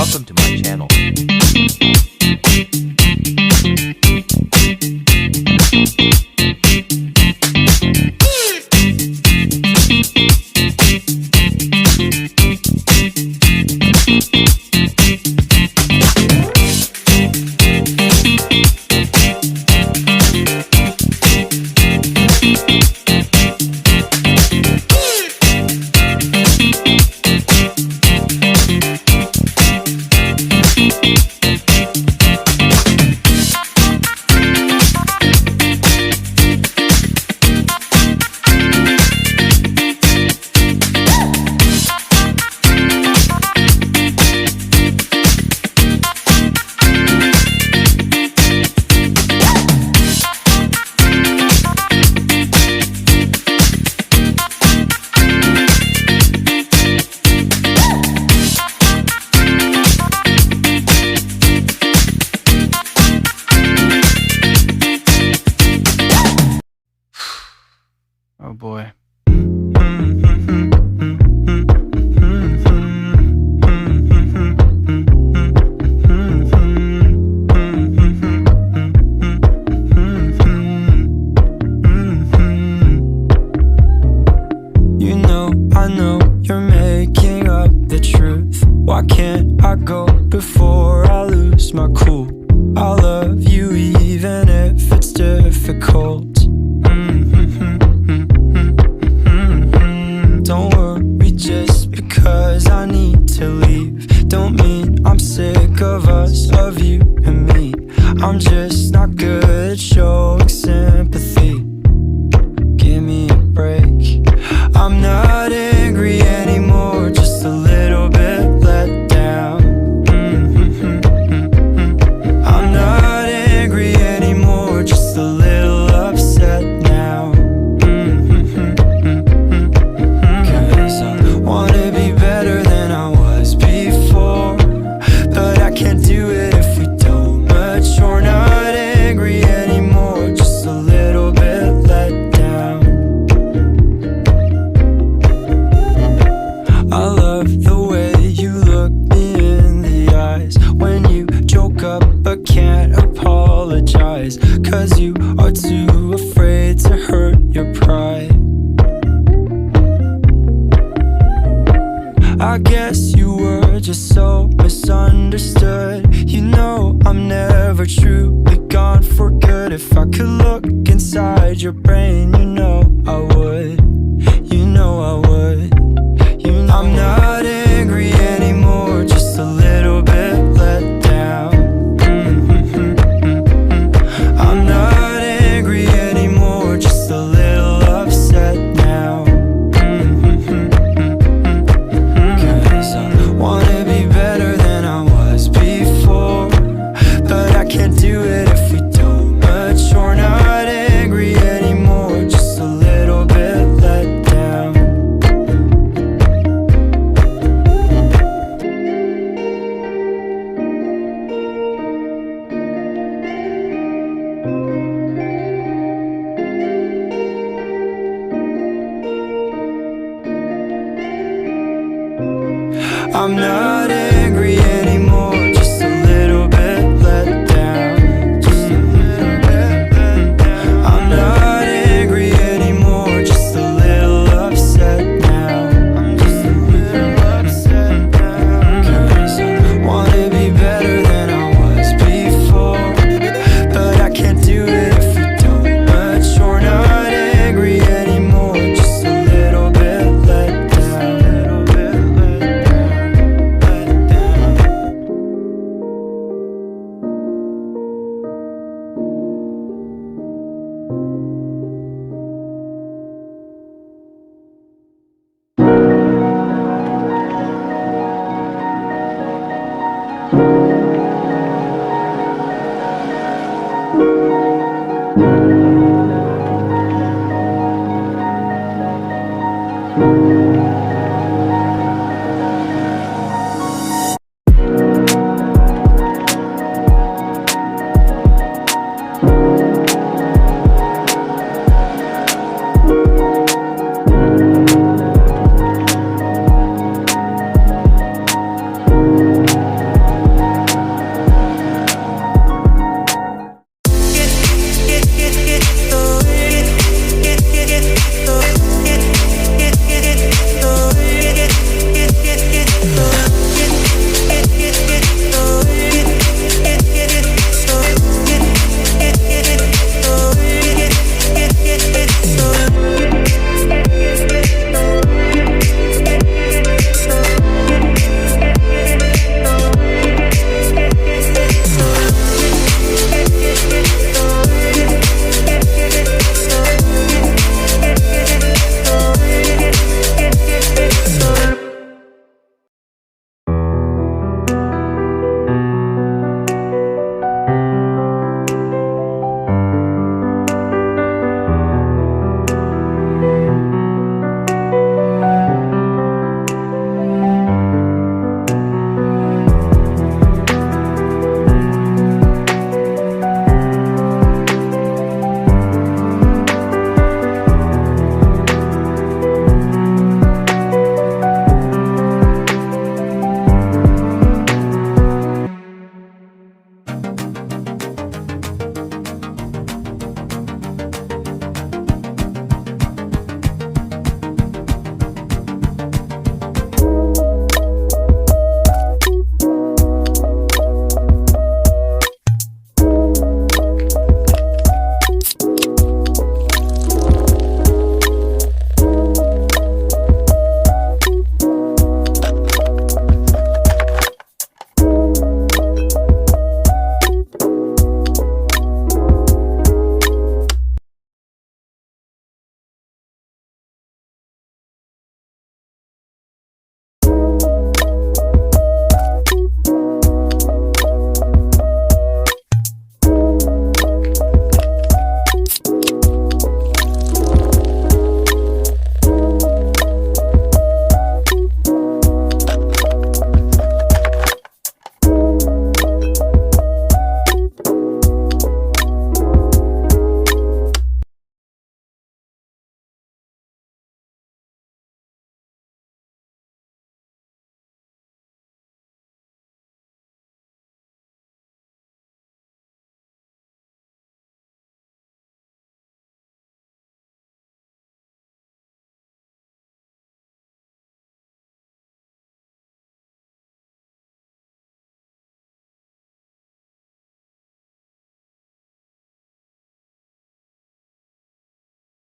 Welcome to my channel. Oh boy. You know, I know you're making up the truth. Why can't I go before I lose my cool? I love you even if it's difficult. Don't worry just because I need to leave. Don't mean I'm sick of us, of you and me. I'm just not good at showing sympathy. Give me a break. I'm not angry anymore, just a little bit let down. I'm not angry anymore, just a little upset now. Cause I wanna be better than I was before, but I can't do it if we don't mature. Not angry anymore, just a little bit let down. I love the way you look me in the eyes when you joke up but can't apologize, cause you are too afraid to hurt your pride. I guess you were just so misunderstood. You know I'm never truly gone for good. If I could look inside your brain, you know I would.